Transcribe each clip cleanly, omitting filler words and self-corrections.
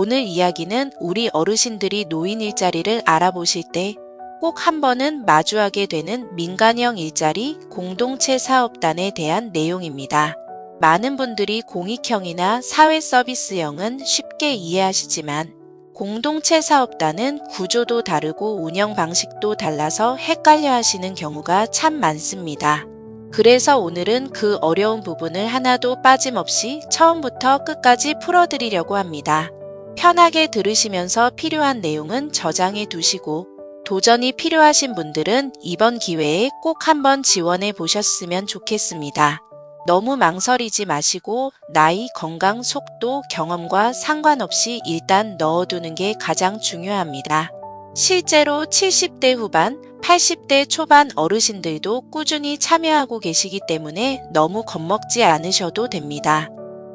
오늘 이야기는 우리 어르신들이 노인 일자리를 알아보실 때 꼭 한 번은 마주하게 되는 민간형 일자리 공동체 사업단에 대한 내용입니다. 많은 분들이 공익형이나 사회 서비스형은 쉽게 이해하시지만 공동체 사업단은 구조도 다르고 운영 방식도 달라서 헷갈려 하시는 경우가 참 많습니다. 그래서 오늘은 그 어려운 부분을 하나도 빠짐없이 처음부터 끝까지 풀어드리려고 합니다. 편하게 들으시면서 필요한 내용은 저장해 두시고 도전이 필요하신 분들은 이번 기회에 꼭 한번 지원해 보셨으면 좋겠습니다. 너무 망설이지 마시고 나이, 건강, 속도, 경험과 상관없이 일단 넣어두는 게 가장 중요합니다. 실제로 70대 후반, 80대 초반 어르신들도 꾸준히 참여하고 계시기 때문에 너무 겁먹지 않으셔도 됩니다.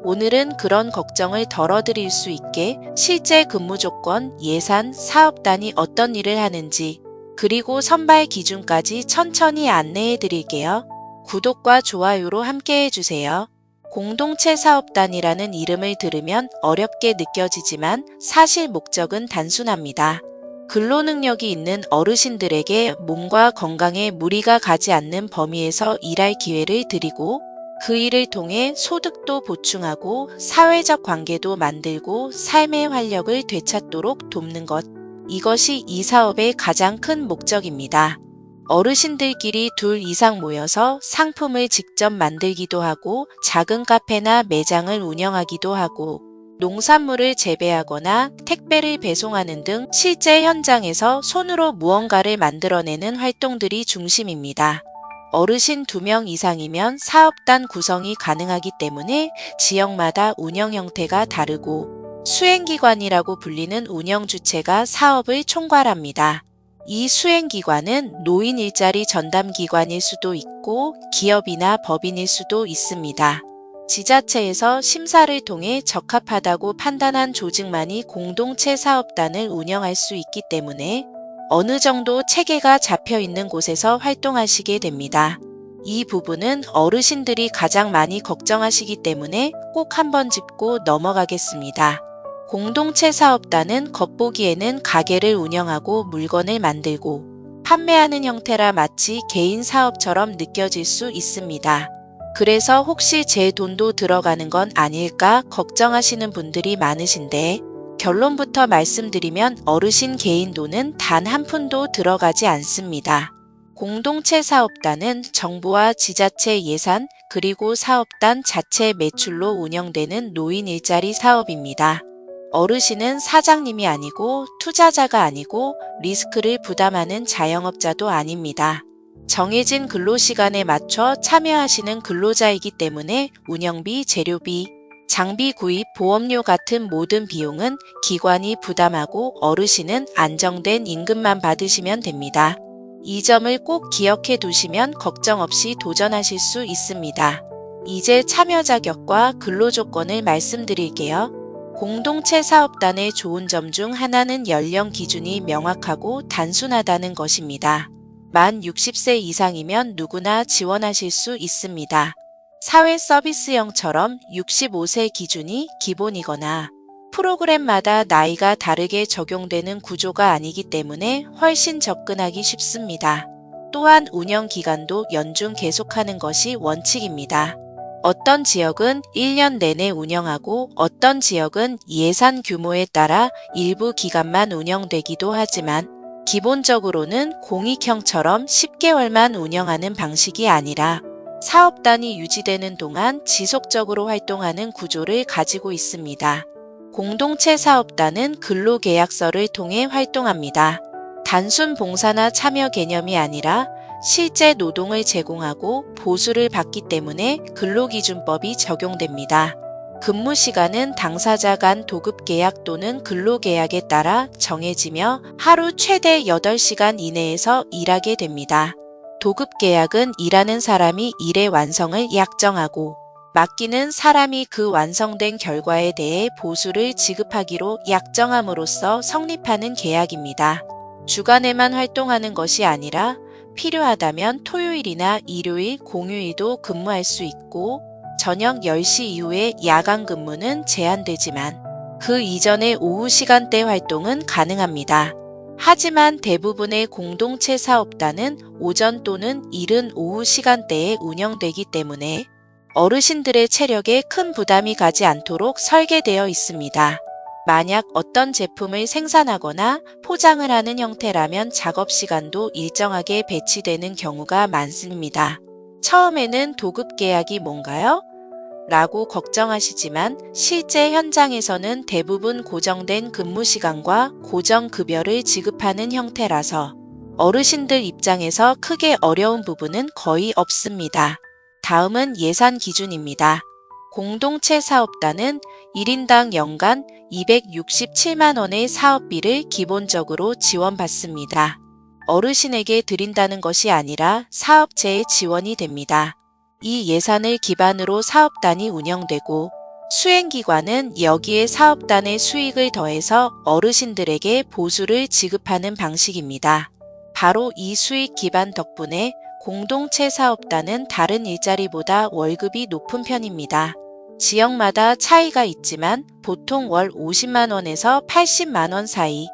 오늘은 그런 걱정을 덜어드릴 수 있게 실제 근무 조건, 예산, 사업단이 어떤 일을 하는지, 그리고 선발 기준까지 천천히 안내해 드릴게요. 구독과 좋아요로 함께 해주세요. 공동체 사업단이라는 이름을 들으면 어렵게 느껴지지만 사실 목적은 단순합니다. 근로능력이 있는 어르신들에게 몸과 건강에 무리가 가지 않는 범위에서 일할 기회를 드리고 그 일을 통해 소득도 보충하고 사회적 관계도 만들고 삶의 활력을 되찾도록 돕는 것. 이것이 이 사업의 가장 큰 목적입니다. 어르신들끼리 둘 이상 모여서 상품을 직접 만들기도 하고 작은 카페나 매장을 운영하기도 하고 농산물을 재배하거나 택배를 배송하는 등 실제 현장에서 손으로 무언가를 만들어내는 활동들이 중심입니다. 어르신 2명 이상이면 사업단 구성이 가능하기 때문에 지역마다 운영 형태가 다르고 수행기관이라고 불리는 운영 주체가 사업을 총괄합니다. 이 수행기관은 노인 일자리 전담기관일 수도 있고 기업이나 법인일 수도 있습니다. 지자체에서 심사를 통해 적합하다고 판단한 조직만이 공동체 사업단을 운영할 수 있기 때문에 어느 정도 체계가 잡혀 있는 곳에서 활동하시게 됩니다. 이 부분은 어르신들이 가장 많이 걱정하시기 때문에 꼭 한번 짚고 넘어가겠습니다. 공동체 사업단은 겉보기에는 가게를 운영하고 물건을 만들고 판매하는 형태라 마치 개인 사업처럼 느껴질 수 있습니다. 그래서 혹시 제 돈도 들어가는 건 아닐까 걱정하시는 분들이 많으신데 결론부터 말씀드리면 어르신 개인 돈은 단 한 푼도 들어가지 않습니다. 공동체 사업단은 정부와 지자체 예산 그리고 사업단 자체 매출로 운영되는 노인 일자리 사업입니다. 어르신은 사장님이 아니고 투자자가 아니고 리스크를 부담하는 자영업자도 아닙니다. 정해진 근로시간에 맞춰 참여하시는 근로자이기 때문에 운영비, 재료비, 장비 구입, 보험료 같은 모든 비용은 기관이 부담하고 어르신은 안정된 임금만 받으시면 됩니다. 이 점을 꼭 기억해 두시면 걱정 없이 도전하실 수 있습니다. 이제 참여 자격과 근로 조건을 말씀드릴게요. 공동체 사업단의 좋은 점 중 하나는 연령 기준이 명확하고 단순하다는 것입니다. 만 60세 이상이면 누구나 지원하실 수 있습니다. 사회 서비스형처럼 65세 기준이 기본이거나 프로그램마다 나이가 다르게 적용되는 구조가 아니기 때문에 훨씬 접근하기 쉽습니다. 또한 운영 기간도 연중 계속하는 것이 원칙입니다. 어떤 지역은 1년 내내 운영하고 어떤 지역은 예산 규모에 따라 일부 기간만 운영되기도 하지만 기본적으로는 공익형처럼 10개월만 운영하는 방식이 아니라 사업단이 유지되는 동안 지속적으로 활동하는 구조를 가지고 있습니다. 공동체 사업단은 근로계약서를 통해 활동합니다. 단순 봉사나 참여 개념이 아니라 실제 노동을 제공하고 보수를 받기 때문에 근로기준법이 적용됩니다. 근무 시간은 당사자 간 도급계약 또는 근로계약에 따라 정해지며 하루 최대 8시간 이내에서 일하게 됩니다. 도급계약은 일하는 사람이 일의 완성을 약정하고 맡기는 사람이 그 완성된 결과에 대해 보수를 지급하기로 약정함으로써 성립하는 계약입니다. 주간에만 활동하는 것이 아니라 필요하다면 토요일이나 일요일, 공휴일도 근무할 수 있고 저녁 10시 이후에 야간 근무는 제한되지만 그 이전의 오후 시간대 활동은 가능합니다. 하지만 대부분의 공동체 사업단은 오전 또는 이른 오후 시간대에 운영되기 때문에 어르신들의 체력에 큰 부담이 가지 않도록 설계되어 있습니다. 만약 어떤 제품을 생산하거나 포장을 하는 형태라면 작업 시간도 일정하게 배치되는 경우가 많습니다. 처음에는 도급 계약이 뭔가요? 라고 걱정하시지만 실제 현장에서는 대부분 고정된 근무 시간과 고정 급여를 지급하는 형태라서 어르신들 입장에서 크게 어려운 부분은 거의 없습니다. 다음은 예산 기준입니다. 공동체 사업단은 1인당 연간 267만 원의 사업비를 기본적으로 지원받습니다. 어르신에게 드린다는 것이 아니라 사업체에 지원이 됩니다. 이 예산을 기반으로 사업단이 운영되고 수행기관은 여기에 사업단의 수익을 더해서 어르신들에게 보수를 지급하는 방식입니다. 바로 이 수익 기반 덕분에 공동체 사업단은 다른 일자리보다 월급이 높은 편입니다. 지역마다 차이가 있지만 보통 월 50만 원에서 80만 원 사이,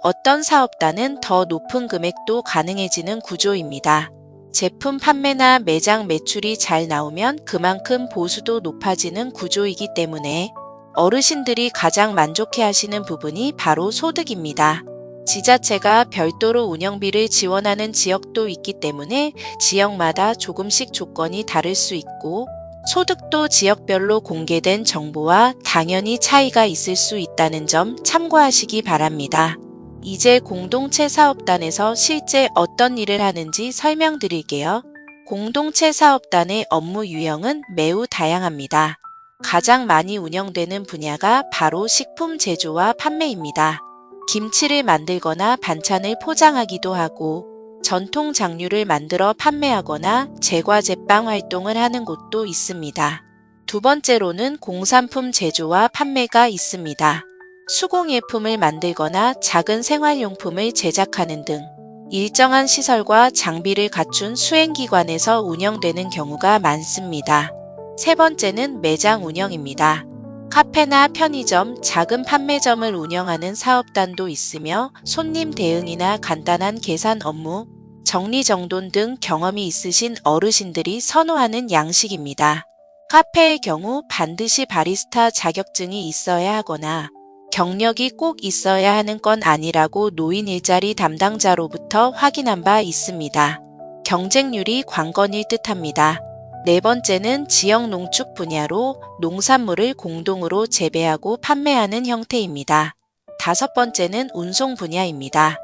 어떤 사업단은 더 높은 금액도 가능해지는 구조입니다. 제품 판매나 매장 매출이 잘 나오면 그만큼 보수도 높아지는 구조이기 때문에 어르신들이 가장 만족해 하시는 부분이 바로 소득입니다. 지자체가 별도로 운영비를 지원하는 지역도 있기 때문에 지역마다 조금씩 조건이 다를 수 있고 소득도 지역별로 공개된 정보와 당연히 차이가 있을 수 있다는 점 참고하시기 바랍니다. 이제 공동체 사업단에서 실제 어떤 일을 하는지 설명드릴게요. 공동체 사업단의 업무 유형은 매우 다양합니다. 가장 많이 운영되는 분야가 바로 식품 제조와 판매입니다. 김치를 만들거나 반찬을 포장하기도 하고 전통 장류를 만들어 판매하거나 제과 제빵 활동을 하는 곳도 있습니다. 두 번째로는 공산품 제조와 판매가 있습니다. 수공예품을 만들거나 작은 생활용품을 제작하는 등 일정한 시설과 장비를 갖춘 수행기관에서 운영되는 경우가 많습니다. 세 번째는 매장 운영입니다. 카페나 편의점, 작은 판매점을 운영하는 사업단도 있으며 손님 대응이나 간단한 계산 업무, 정리정돈 등 경험이 있으신 어르신들이 선호하는 양식입니다. 카페의 경우 반드시 바리스타 자격증이 있어야 하거나 경력이 꼭 있어야 하는 건 아니라고 노인 일자리 담당자로부터 확인한 바 있습니다. 경쟁률이 관건일 듯합니다. 네 번째는 지역 농축 분야로 농산물을 공동으로 재배하고 판매하는 형태입니다. 다섯 번째는 운송 분야입니다.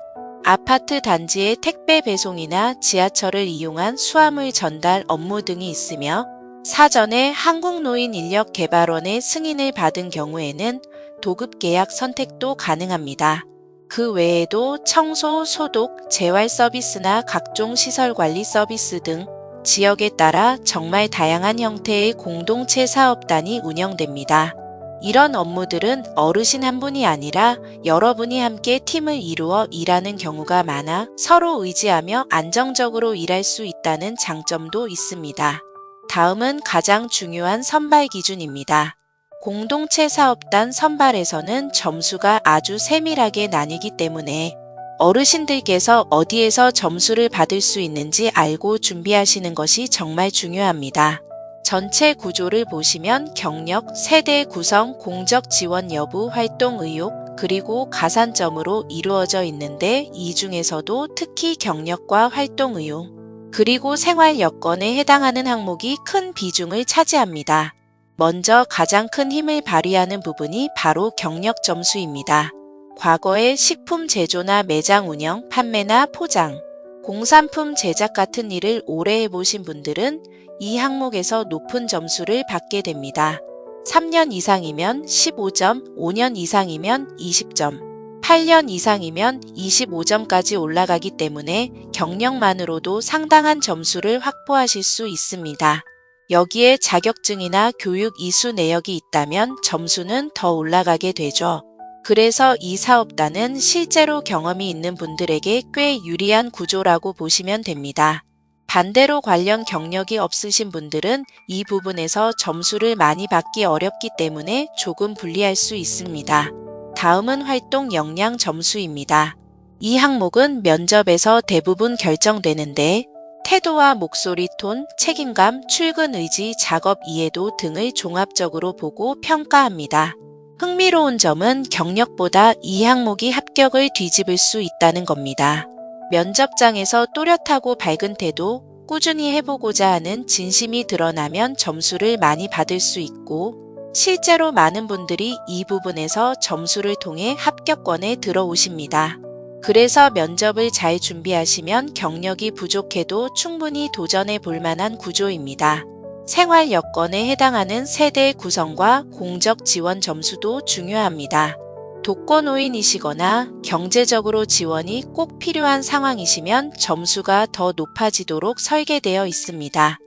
아파트 단지의 택배 배송이나 지하철을 이용한 수화물 전달 업무 등이 있으며 사전에 한국노인인력개발원의 승인을 받은 경우에는 도급 계약 선택도 가능합니다. 그 외에도 청소, 소독, 재활 서비스나 각종 시설 관리 서비스 등 지역에 따라 정말 다양한 형태의 공동체 사업단이 운영됩니다. 이런 업무들은 어르신 한 분이 아니라 여러분이 함께 팀을 이루어 일하는 경우가 많아 서로 의지하며 안정적으로 일할 수 있다는 장점도 있습니다. 다음은 가장 중요한 선발 기준입니다. 공동체 사업단 선발에서는 점수가 아주 세밀하게 나뉘기 때문에 어르신들께서 어디에서 점수를 받을 수 있는지 알고 준비하시는 것이 정말 중요합니다. 전체 구조를 보시면 경력, 세대 구성, 공적 지원 여부, 활동 의욕, 그리고 가산점으로 이루어져 있는데 이 중에서도 특히 경력과 활동 의욕, 그리고 생활 여건에 해당하는 항목이 큰 비중을 차지합니다. 먼저 가장 큰 힘을 발휘하는 부분이 바로 경력 점수입니다. 과거에 식품 제조나 매장 운영, 판매나 포장, 공산품 제작 같은 일을 오래 해보신 분들은 이 항목에서 높은 점수를 받게 됩니다. 3년 이상이면 15점, 5년 이상이면 20점, 8년 이상이면 25점까지 올라가기 때문에 경력만으로도 상당한 점수를 확보하실 수 있습니다. 여기에 자격증이나 교육 이수 내역이 있다면 점수는 더 올라가게 되죠. 그래서 이 사업단은 실제로 경험이 있는 분들에게 꽤 유리한 구조라고 보시면 됩니다. 반대로 관련 경력이 없으신 분들은 이 부분에서 점수를 많이 받기 어렵기 때문에 조금 불리할 수 있습니다. 다음은 활동 역량 점수입니다. 이 항목은 면접에서 대부분 결정되는데 태도와 목소리 톤, 책임감, 출근 의지, 작업 이해도 등을 종합적으로 보고 평가합니다. 흥미로운 점은 경력보다 이 항목이 합격을 뒤집을 수 있다는 겁니다. 면접장에서 또렷하고 밝은 태도, 꾸준히 해보고자 하는 진심이 드러나면 점수를 많이 받을 수 있고, 실제로 많은 분들이 이 부분에서 점수를 통해 합격권에 들어오십니다. 그래서 면접을 잘 준비하시면 경력이 부족해도 충분히 도전해 볼 만한 구조입니다. 생활 여건에 해당하는 세대 구성과 공적 지원 점수도 중요합니다. 독거노인이시거나 경제적으로 지원이 꼭 필요한 상황이시면 점수가 더 높아지도록 설계되어 있습니다.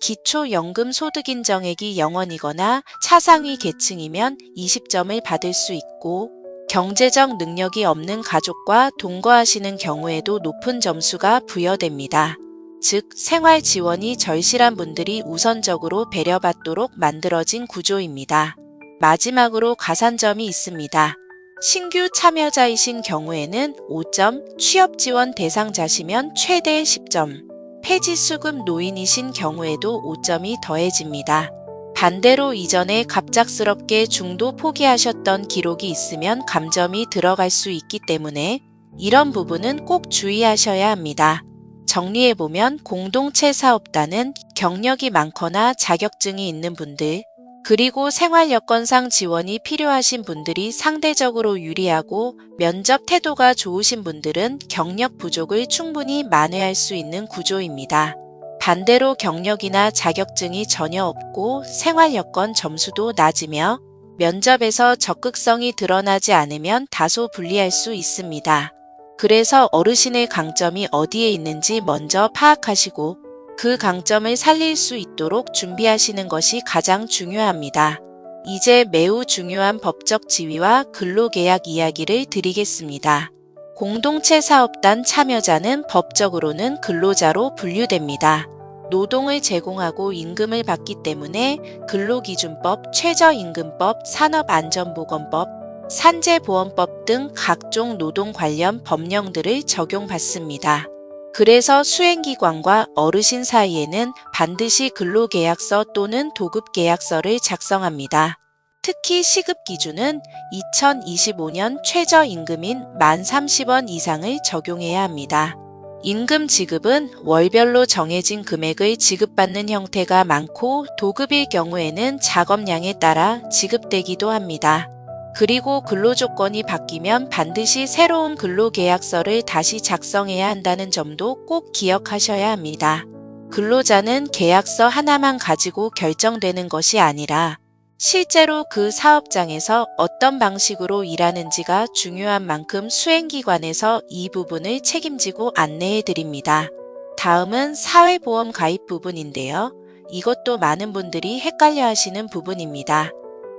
기초연금 소득 인정액이 0원이거나 차상위 계층이면 20점을 받을 수 있고, 경제적 능력이 없는 가족과 동거하시는 경우에도 높은 점수가 부여됩니다. 즉, 생활 지원이 절실한 분들이 우선적으로 배려받도록 만들어진 구조입니다. 마지막으로 가산점이 있습니다. 신규 참여자이신 경우에는 5점, 취업 지원 대상자시면 최대 10점, 폐지수급 노인이신 경우에도 5점이 더해집니다. 반대로 이전에 갑작스럽게 중도 포기하셨던 기록이 있으면 감점이 들어갈 수 있기 때문에 이런 부분은 꼭 주의하셔야 합니다. 정리해보면 공동체 사업단은 경력이 많거나 자격증이 있는 분들, 그리고 생활 여건상 지원이 필요하신 분들이 상대적으로 유리하고 면접 태도가 좋으신 분들은 경력 부족을 충분히 만회할 수 있는 구조입니다. 반대로 경력이나 자격증이 전혀 없고 생활 여건 점수도 낮으며 면접에서 적극성이 드러나지 않으면 다소 불리할 수 있습니다. 그래서 어르신의 강점이 어디에 있는지 먼저 파악하시고 그 강점을 살릴 수 있도록 준비하시는 것이 가장 중요합니다. 이제 매우 중요한 법적 지위와 근로계약 이야기를 드리겠습니다. 공동체 사업단 참여자는 법적으로는 근로자로 분류됩니다. 노동을 제공하고 임금을 받기 때문에 근로기준법, 최저임금법, 산업안전보건법, 산재보험법 등 각종 노동 관련 법령들을 적용받습니다. 그래서 수행기관과 어르신 사이에는 반드시 근로계약서 또는 도급계약서를 작성합니다. 특히 시급 기준은 2025년 최저임금인 만 30원 이상을 적용해야 합니다. 임금 지급은 월별로 정해진 금액을 지급받는 형태가 많고 도급일 경우에는 작업량에 따라 지급되기도 합니다. 그리고 근로조건이 바뀌면 반드시 새로운 근로계약서를 다시 작성해야 한다는 점도 꼭 기억하셔야 합니다. 근로자는 계약서 하나만 가지고 결정되는 것이 아니라 실제로 그 사업장에서 어떤 방식으로 일하는지가 중요한 만큼 수행기관에서 이 부분을 책임지고 안내해 드립니다. 다음은 사회보험 가입 부분인데요. 이것도 많은 분들이 헷갈려 하시는 부분입니다.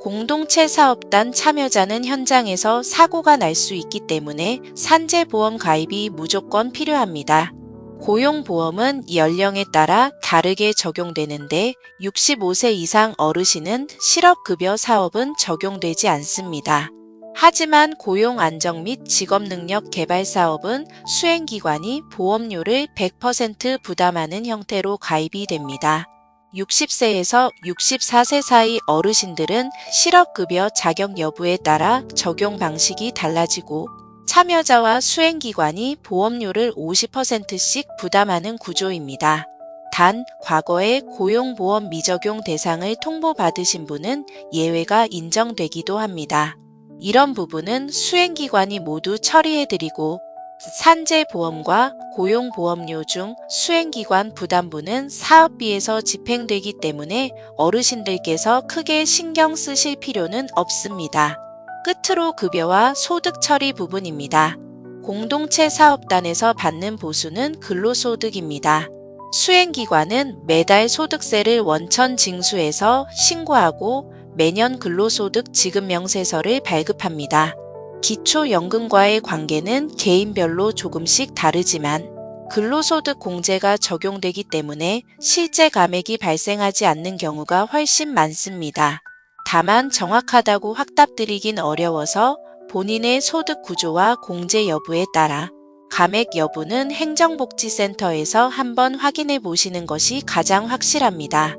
공동체 사업단 참여자는 현장에서 사고가 날 수 있기 때문에 산재보험 가입이 무조건 필요합니다. 고용보험은 연령에 따라 다르게 적용되는데 65세 이상 어르신은 실업급여 사업은 적용되지 않습니다. 하지만 고용안정 및 직업능력 개발 사업은 수행기관이 보험료를 100% 부담하는 형태로 가입이 됩니다. 60세에서 64세 사이 어르신들은 실업급여 자격 여부에 따라 적용 방식이 달라지고 참여자와 수행기관이 보험료를 50%씩 부담하는 구조입니다. 단, 과거에 고용보험 미적용 대상을 통보받으신 분은 예외가 인정되기도 합니다. 이런 부분은 수행기관이 모두 처리해드리고 산재보험과 고용보험료 중 수행기관 부담부는 사업비에서 집행되기 때문에 어르신들께서 크게 신경 쓰실 필요는 없습니다. 끝으로 급여와 소득 처리 부분입니다. 공동체 사업단에서 받는 보수는 근로소득입니다. 수행기관은 매달 소득세를 원천 징수해서 신고하고 매년 근로소득 지급 명세서를 발급합니다. 기초연금과의 관계는 개인별로 조금씩 다르지만 근로소득 공제가 적용되기 때문에 실제 감액이 발생하지 않는 경우가 훨씬 많습니다. 다만 정확하다고 확답드리긴 어려워서 본인의 소득 구조와 공제 여부에 따라 감액 여부는 행정복지센터에서 한번 확인해 보시는 것이 가장 확실합니다.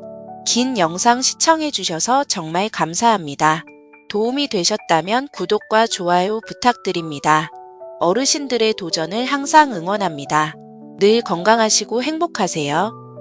긴 영상 시청해 주셔서 정말 감사합니다. 도움이 되셨다면 구독과 좋아요 부탁드립니다. 어르신들의 도전을 항상 응원합니다. 늘 건강하시고 행복하세요.